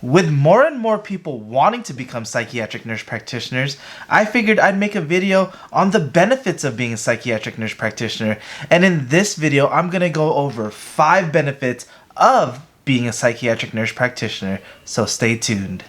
With more and more people wanting to become psychiatric nurse practitioners, I figured I'd make a video on the benefits of being a psychiatric nurse practitioner. And in this video, I'm going to go over 5 benefits of being a psychiatric nurse practitioner. So stay tuned.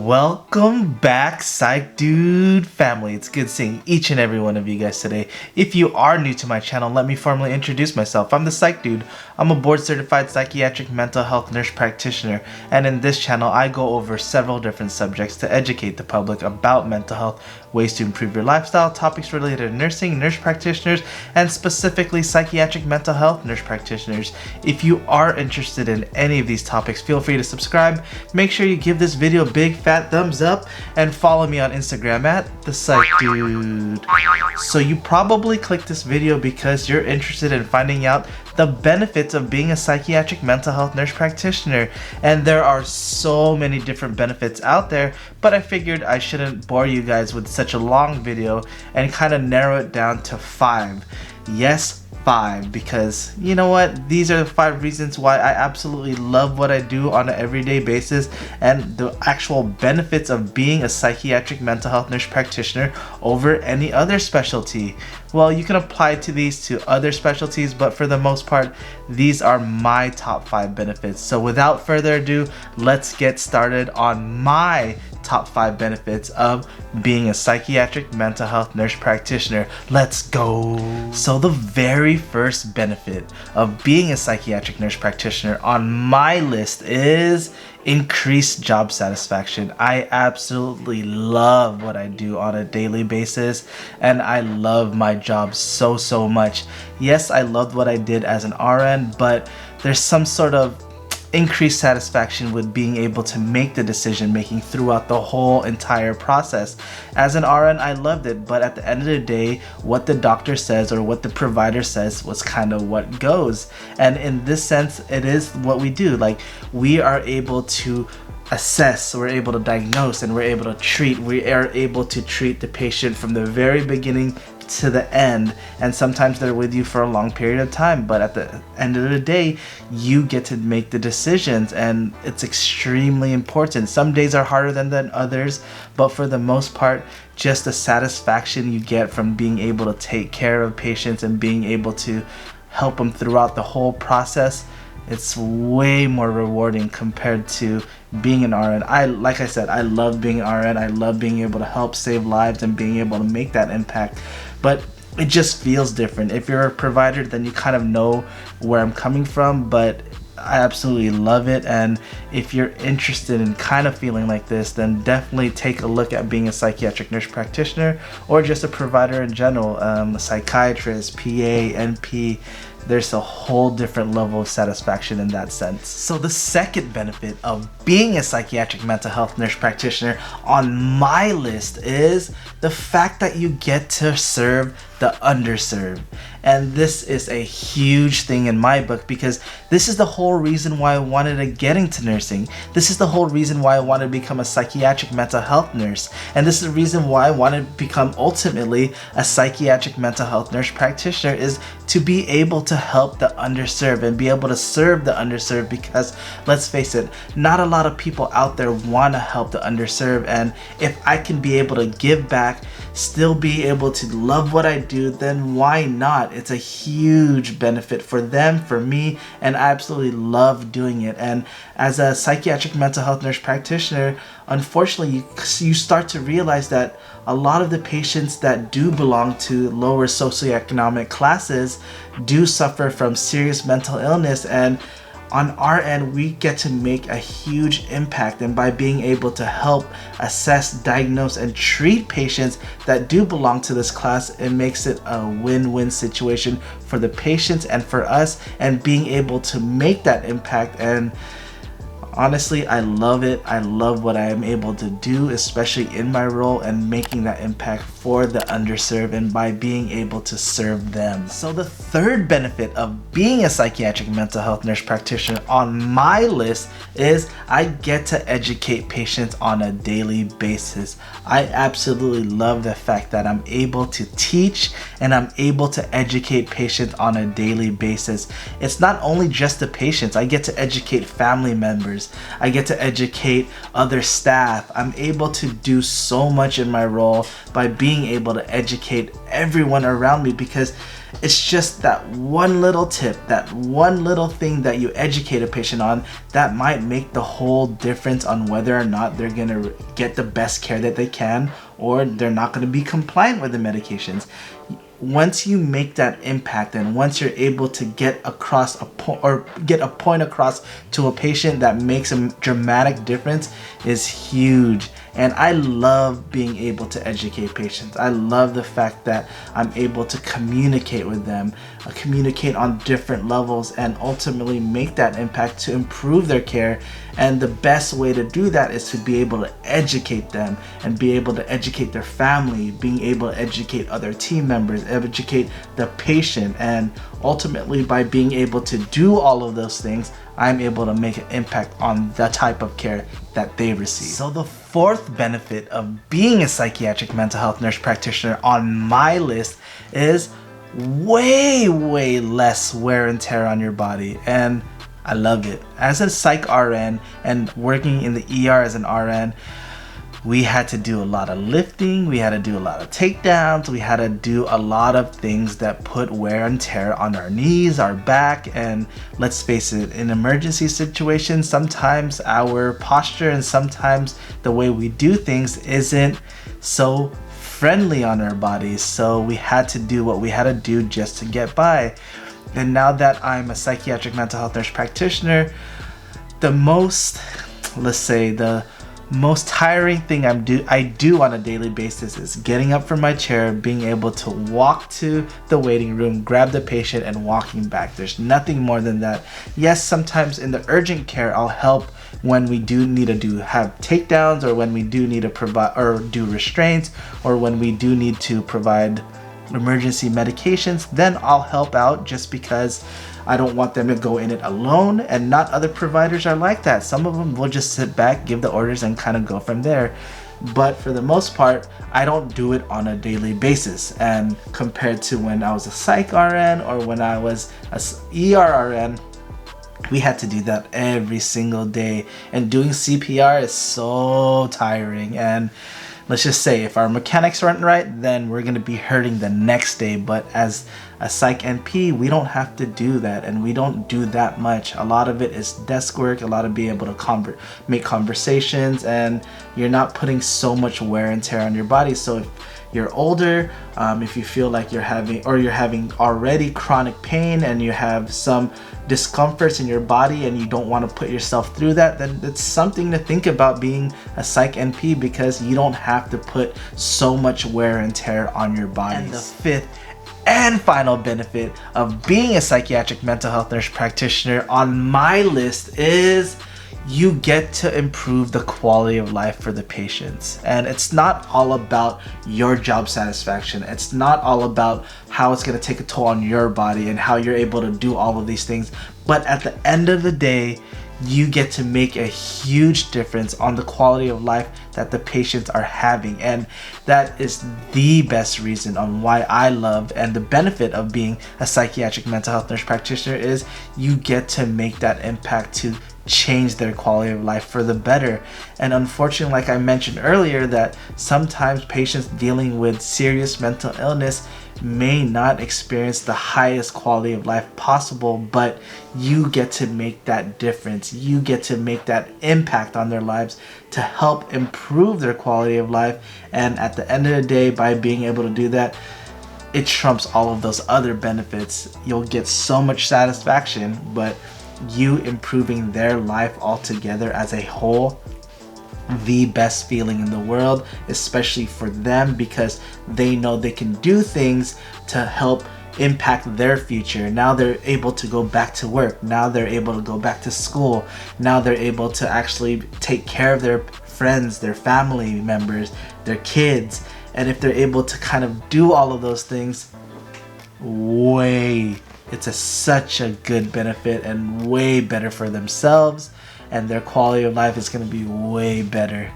Welcome back, Psych Dude family. It's good seeing each and every one of you guys today. If you are new to my channel, let me formally introduce myself. I'm the Psych Dude. I'm a board-certified psychiatric mental health nurse practitioner, and in this channel, I go over several different subjects to educate the public about mental health, ways to improve your lifestyle, topics related to nursing, nurse practitioners, and specifically psychiatric mental health nurse practitioners. If you are interested in any of these topics, feel free to subscribe. Make sure you give this video a big fat thumbs up and follow me on Instagram at THEPSYCHDUDE. So you probably clicked this video because you're interested in finding out the benefits of being a psychiatric mental health nurse practitioner, and there are so many different benefits out there, but I figured I shouldn't bore you guys with such a long video and kind of narrow it down to 5. Yes, 5, because you know what, these are the 5 reasons why I absolutely love what I do on an everyday basis and the actual benefits of being a psychiatric mental health nurse practitioner over any other specialty. Well, you can apply to these to other specialties, but for the most part, these are my top 5 benefits. So without further ado, let's get started on my top 5 benefits of being a psychiatric mental health nurse practitioner. Let's go. So the very first benefit of being a psychiatric nurse practitioner on my list is increased job satisfaction. I absolutely love what I do on a daily basis, and I love my job so much. Yes, I loved what I did as an RN, but there's some sort of increased satisfaction with being able to make the decision making throughout the whole entire process. As an RN, I loved it, but at the end of the day, what the doctor says or what the provider says was kind of what goes. And in this sense, it is what we do. Like, we are able to assess, we're able to diagnose, and we're able to treat. We are able to treat the patient from the very beginning to the end, and sometimes they're with you for a long period of time, but at the end of the day, you get to make the decisions, and it's extremely important. Some days are harder than others, but for the most part, just the satisfaction you get from being able to take care of patients and being able to help them throughout the whole process, it's way more rewarding compared to being an RN. Like I said, I love being an RN. I love being able to help save lives and being able to make that impact. But it just feels different. If you're a provider, then you kind of know where I'm coming from, but I absolutely love it. And if you're interested in kind of feeling like this, then definitely take a look at being a psychiatric nurse practitioner or just a provider in general, a psychiatrist, PA, NP. There's a whole different level of satisfaction in that sense. So the second benefit of being a psychiatric mental health nurse practitioner on my list is the fact that you get to serve the underserved. And this is a huge thing in my book, because this is the whole reason why I wanted to get into nursing. This is the whole reason why I wanted to become a psychiatric mental health nurse. And this is the reason why I wanted to become ultimately a psychiatric mental health nurse practitioner, is to be able to help the underserved and be able to serve the underserved, because let's face it, not a lot of people out there want to help the underserved. And if I can be able to give back, still be able to love what I do, then why not? It's a huge benefit for them, for me, and I absolutely love doing it. And as a psychiatric mental health nurse practitioner, unfortunately, you start to realize that a lot of the patients that do belong to lower socioeconomic classes do suffer from serious mental illness, and on our end, we get to make a huge impact. And by being able to help assess, diagnose, and treat patients that do belong to this class, it makes it a win-win situation for the patients and for us, and being able to make that impact. And Honestly, I love it. I love what I am able to do, especially in my role and making that impact for the underserved and by being able to serve them. So the third benefit of being a psychiatric mental health nurse practitioner on my list is I get to educate patients on a daily basis. I absolutely love the fact that I'm able to teach and I'm able to educate patients on a daily basis. It's not only just the patients, I get to educate family members. I get to educate other staff. I'm able to do so much in my role by being able to educate everyone around me, because it's just that one little tip, that one little thing that you educate a patient on that might make the whole difference on whether or not they're gonna get the best care that they can, or they're not gonna be compliant with the medications. Once you make that impact and once you're able to get across a point or get a point across to a patient that makes a dramatic difference is huge. And I love being able to educate patients. I love the fact that I'm able to communicate with them, communicate on different levels, and ultimately make that impact to improve their care. And the best way to do that is to be able to educate them and be able to educate their family, being able to educate other team members, educate the patient, and ultimately by being able to do all of those things, I'm able to make an impact on the type of care that they receive. So the fourth benefit of being a psychiatric mental health nurse practitioner on my list is way less wear and tear on your body, and I love it. As a psych RN and working in the ER as an RN, we had to do a lot of lifting, we had to do a lot of takedowns, we had to do a lot of things that put wear and tear on our knees, our back, and let's face it, in emergency situations, sometimes our posture and sometimes the way we do things isn't so friendly on our bodies. So we had to do what we had to do just to get by. And now that I'm a psychiatric mental health nurse practitioner, the most tiring thing I do on a daily basis is getting up from my chair, being able to walk to the waiting room, grab the patient, and walking back. There's nothing more than that. Yes, sometimes in the urgent care, I'll help when we do need to have takedowns, or when we do need to provide or do restraints, or when we do need to provide emergency medications. Then I'll help out, just because I don't want them to go in it alone, and not other providers are like that. Some of them will just sit back, give the orders, and kind of go from there. But for the most part, I don't do it on a daily basis. And compared to when I was a psych RN or when I was a ER RN, we had to do that every single day. And doing CPR is so tiring. And let's just say if our mechanics aren't right, then we're going to be hurting the next day. But as a psych NP, we don't have to do that, and we don't do that much. A lot of it is desk work, a lot of being able to make conversations, and you're not putting so much wear and tear on your body. So if you're older, if you feel like you're having already chronic pain and you have some discomforts in your body and you don't want to put yourself through that, then it's something to think about being a psych NP, because you don't have to put so much wear and tear on your body. And the fifth and final benefit of being a psychiatric mental health nurse practitioner on my list is you get to improve the quality of life for the patients. And it's not all about your job satisfaction. It's not all about how it's going to take a toll on your body and how you're able to do all of these things. But at the end of the day, you get to make a huge difference on the quality of life that the patients are having. And that is the best reason on why I love, and the benefit of being a psychiatric mental health nurse practitioner is you get to make that impact to change their quality of life for the better. And unfortunately, like I mentioned earlier, that sometimes patients dealing with serious mental illness may not experience the highest quality of life possible, but you get to make that difference. You get to make that impact on their lives to help improve their quality of life. And at the end of the day, by being able to do that, it trumps all of those other benefits. You'll get so much satisfaction, but you improving their life altogether as a whole, the best feeling in the world, especially for them, because they know they can do things to help impact their future. Now they're able to go back to work. Now they're able to go back to school. Now they're able to actually take care of their friends, their family members, their kids. And if they're able to kind of do all of those things, it's such a good benefit and way better for themselves, and their quality of life is going to be way better.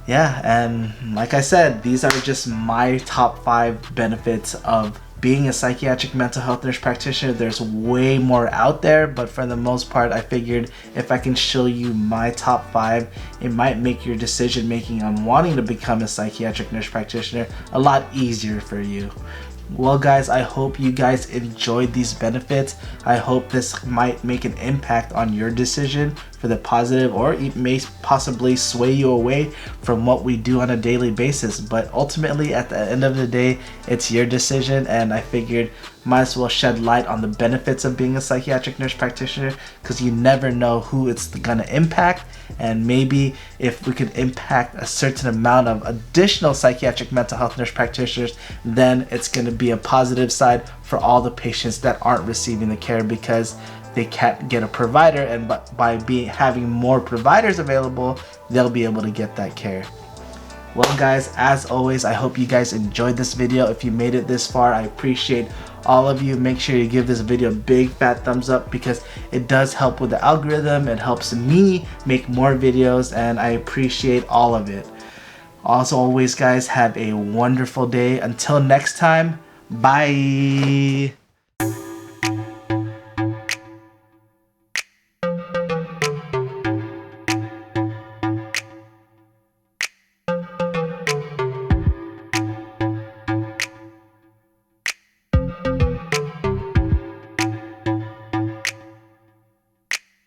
Yeah, and like I said, these are just my top 5 benefits of being a psychiatric mental health nurse practitioner. There's way more out there, but for the most part, I figured if I can show you my top 5, it might make your decision making on wanting to become a psychiatric nurse practitioner a lot easier for you. Well guys, I hope you guys enjoyed these benefits. I hope this might make an impact on your decision for the positive, or it may possibly sway you away from what we do on a daily basis. But ultimately, at the end of the day, it's your decision, and I figured might as well shed light on the benefits of being a psychiatric nurse practitioner, because you never know who it's gonna impact. And maybe if we could impact a certain amount of additional psychiatric mental health nurse practitioners, then it's going to be a positive side for all the patients that aren't receiving the care because they can't get a provider, and by having more providers available, they'll be able to get that care. Well guys, as always, I hope you guys enjoyed this video. If you made it this far, I appreciate all of you. Make sure you give this video a big fat thumbs up, because it does help with the algorithm. It helps me make more videos, and I appreciate all of it. Also, always guys, have a wonderful day. Until next time, bye.